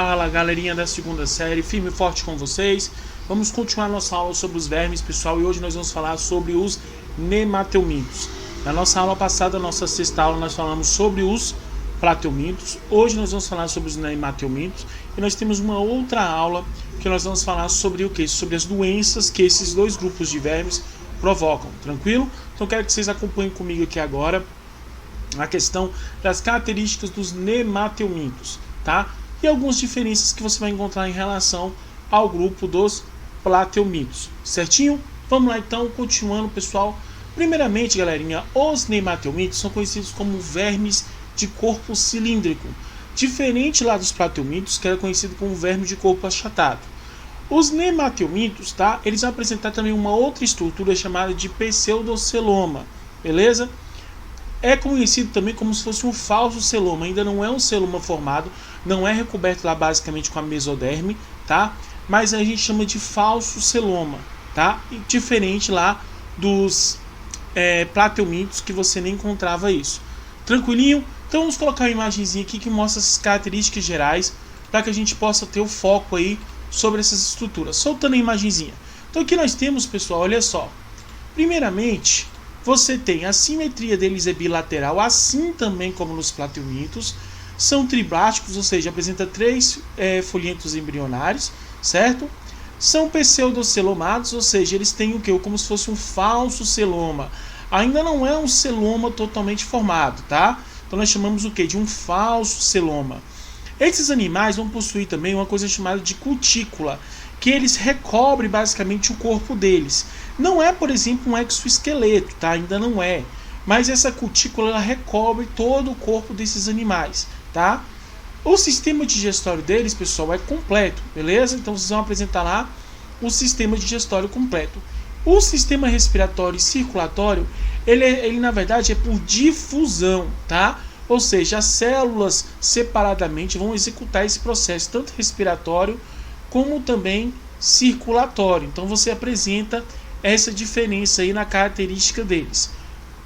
Fala galerinha da segunda série, firme e forte com vocês. Vamos continuar nossa aula sobre os vermes, pessoal, e hoje nós vamos falar sobre os nematelmintos. Na nossa aula passada, nossa sexta aula, nós falamos sobre os platelmintos. Hoje nós vamos falar sobre os nematelmintos e nós temos uma outra aula que nós vamos falar sobre o que? Sobre as doenças que esses dois grupos de vermes provocam, tranquilo? Então quero que vocês acompanhem comigo aqui agora a questão das características dos nematelmintos, tá? E algumas diferenças que você vai encontrar em relação ao grupo dos platelmintos, certinho? Vamos lá então, continuando, pessoal. Primeiramente, galerinha, os nematelmintos são conhecidos como vermes de corpo cilíndrico, diferente lá dos platelmintos, que era conhecido como verme de corpo achatado. Os nematelmintos, tá? Eles vão apresentar também uma outra estrutura chamada de pseudoceloma, beleza? É conhecido também como se fosse um falso celoma, ainda não é um celoma formado, não é recoberto lá basicamente com a mesoderme, tá? Mas a gente chama de falso celoma, tá? E diferente lá dos platelmintos, que você nem encontrava isso. Tranquilinho? Então vamos colocar uma imagenzinha aqui que mostra essas características gerais para que a gente possa ter o foco aí sobre essas estruturas. Soltando a imagenzinha. Então aqui nós temos, pessoal, olha só. Primeiramente, você tem a simetria deles é bilateral, assim também como nos platelmintos. São triblásticos, ou seja, apresenta três folhetos embrionários, certo? São pseudocelomados, ou seja, eles têm o que? Como se fosse um falso celoma. Ainda não é um celoma totalmente formado, tá? Então nós chamamos o que? De um falso celoma. Esses animais vão possuir também uma coisa chamada de cutícula, que eles recobrem basicamente o corpo deles. Não é, por exemplo, um exoesqueleto, tá? Ainda não é. Mas essa cutícula ela recobre todo o corpo desses animais, tá? O sistema digestório deles, pessoal, é completo, beleza? Então vocês vão apresentar lá o sistema digestório completo. O sistema respiratório e circulatório, ele na verdade é por difusão, tá? Ou seja, as células separadamente vão executar esse processo, tanto respiratório como também circulatório. Então você apresenta essa diferença aí na característica deles.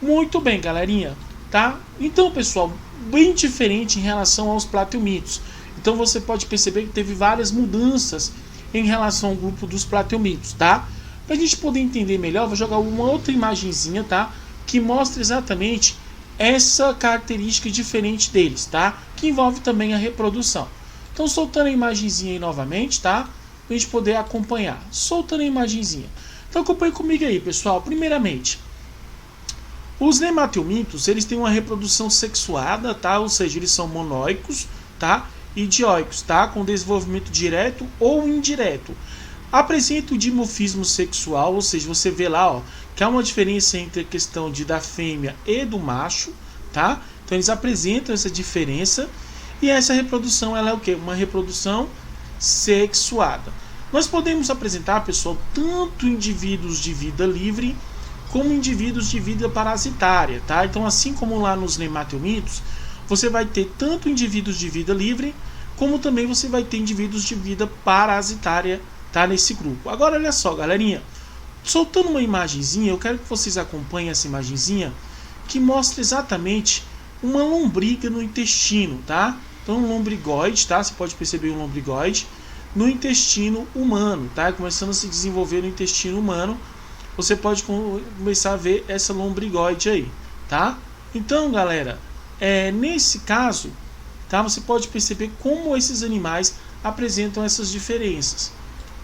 Muito bem, galerinha, tá? Então, pessoal, bem diferente em relação aos platelmintos. Então você pode perceber que teve várias mudanças em relação ao grupo dos platelmintos, tá? Para a gente poder entender melhor, vou jogar uma outra imagenzinha, tá? Que mostra exatamente essa característica diferente deles, tá? Que envolve também a reprodução. Então, soltando a imagenzinha aí novamente, tá? Para a gente poder acompanhar. Soltando a imagenzinha. Então, acompanhe comigo aí, pessoal. Primeiramente, os nematelmintos, eles têm uma reprodução sexuada, tá? Ou seja, eles são monóicos, tá? E dioicos, tá? Com desenvolvimento direto ou indireto. Apresenta o dimorfismo sexual, ou seja, você vê lá, ó, que há uma diferença entre a questão da fêmea e do macho, tá? Então eles apresentam essa diferença e essa reprodução, ela é o quê? Uma reprodução sexuada. Nós podemos apresentar, pessoal, tanto indivíduos de vida livre como indivíduos de vida parasitária, tá? Então, assim como lá nos nematelmintos, você vai ter tanto indivíduos de vida livre como também você vai ter indivíduos de vida parasitária, tá, nesse grupo. Agora olha só, galerinha, soltando uma imagenzinha, eu quero que vocês acompanhem essa imagenzinha que mostra exatamente uma lombriga no intestino, tá? Então um lombrigoide, tá? Você pode perceber um lombrigoide no intestino humano, tá? Começando a se desenvolver no intestino humano, você pode começar a ver essa lombrigoide aí, tá? Então, galera, nesse caso, tá? Você pode perceber como esses animais apresentam essas diferenças.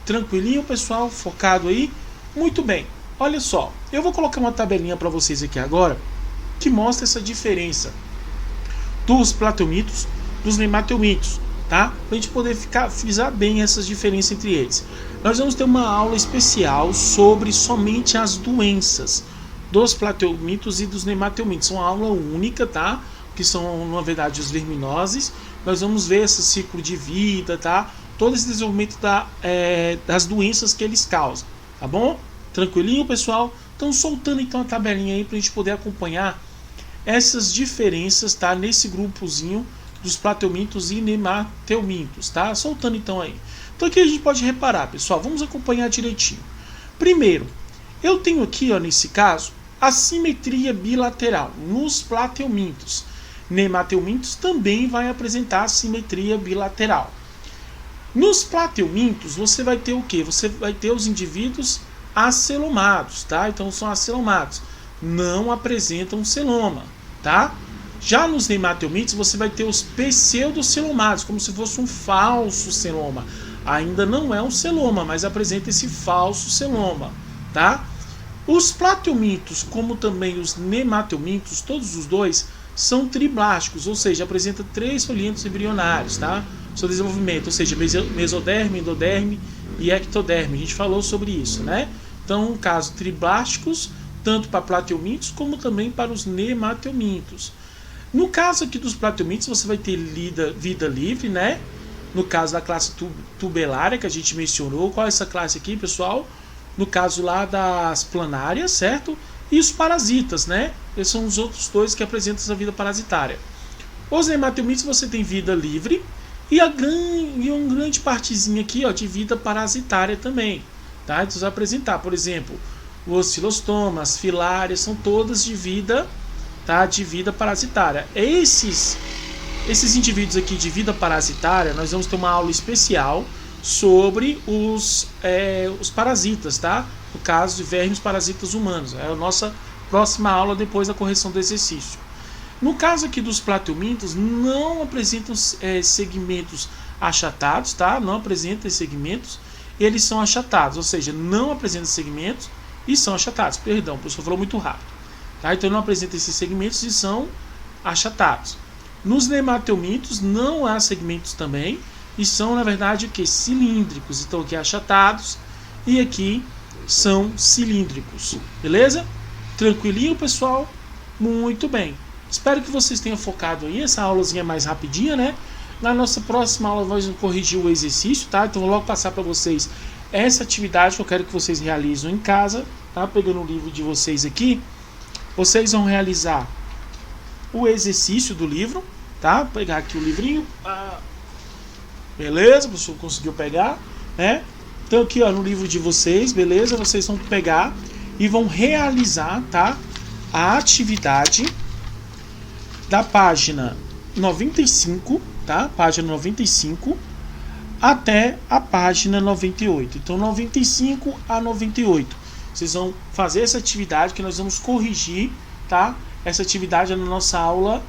Tranquilinho, pessoal? Focado aí? Muito bem. Olha só, eu vou colocar uma tabelinha para vocês aqui agora que mostra essa diferença dos platelmintos, dos nematelmintos, tá? Para a gente poder frisar bem essas diferenças entre eles. Nós vamos ter uma aula especial sobre somente as doenças dos platelmintos e dos nematelmintos. É uma aula única, tá? Que são, na verdade, os verminoses. Nós vamos ver esse ciclo de vida, tá? Todo esse desenvolvimento das doenças que eles causam, tá bom? Tranquilinho, pessoal? Então, soltando então a tabelinha aí para a gente poder acompanhar essas diferenças, tá? Nesse grupozinho dos platelmintos e nematelmintos, tá? Soltando então aí. Então aqui a gente pode reparar, pessoal, vamos acompanhar direitinho. Primeiro, eu tenho aqui, ó, nesse caso, a simetria bilateral nos platelmintos. Nematelmintos também vai apresentar simetria bilateral. Nos plateumintos, você vai ter o quê? Você vai ter os indivíduos acelomados, tá? Então são acelomados, não apresentam celoma, tá? Já nos nemateumintos, você vai ter os pseudocelomados, como se fosse um falso celoma. Ainda não é um celoma, mas apresenta esse falso celoma, tá? Os plateumintos, como também os nemateumintos, todos os dois são triblásticos, ou seja, apresenta 3 folíolos embrionários, tá? Seu desenvolvimento, ou seja, mesoderme, endoderme e ectoderme. A gente falou sobre isso, né? Então, no caso, triblásticos, tanto para plateumintos como também para os nemateumintos. No caso aqui dos plateumintos, você vai ter vida livre, né? No caso da classe tubelária, que a gente mencionou. Qual é essa classe aqui, pessoal? No caso lá das planárias, certo? E os parasitas, né? Esses são os outros dois que apresentam essa vida parasitária. Os nemateumintos você tem vida livre e uma grande partezinha aqui, ó, de vida parasitária também, tá? Então, você vai apresentar, por exemplo, os filostomas, filárias, são todas de vida, tá? De vida parasitária. Esses indivíduos aqui de vida parasitária, nós vamos ter uma aula especial sobre os parasitas, tá? No caso de vermes parasitas humanos. É a nossa próxima aula depois da correção do exercício. No caso aqui dos plateumintos, não apresentam segmentos achatados, tá? Não apresentam segmentos, eles são achatados, ou seja, não apresentam segmentos e são achatados. Perdão, o professor falou muito rápido. Tá? Então não apresentam esses segmentos e são achatados. Nos nemateumintos não há segmentos também e são, na verdade, o que? Cilíndricos. Então aqui achatados e aqui são cilíndricos. Beleza? Tranquilinho, pessoal? Muito bem. Espero que vocês tenham focado aí. Essa aulazinha é mais rapidinha, né? Na nossa próxima aula nós vamos corrigir o exercício, tá? Então vou logo passar para vocês essa atividade que eu quero que vocês realizem em casa, tá? Pegando o livro de vocês aqui, vocês vão realizar o exercício do livro, tá? Vou pegar aqui o livrinho. Beleza? O professor conseguiu pegar, né? Então aqui, ó, no livro de vocês, beleza? Vocês vão pegar e vão realizar, tá? A atividade da página 95, tá? Página 95 até a página 98. Então 95 a 98. Vocês vão fazer essa atividade que nós vamos corrigir, tá? Essa atividade é na nossa aula,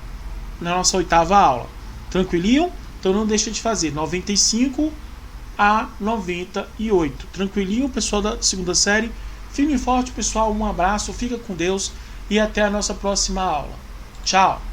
na nossa 8ª aula. Tranquilinho? Então não deixa de fazer 95 a 98. Tranquilinho, pessoal da 2ª série? Firme e forte, pessoal. Um abraço, fica com Deus e até a nossa próxima aula. Tchau!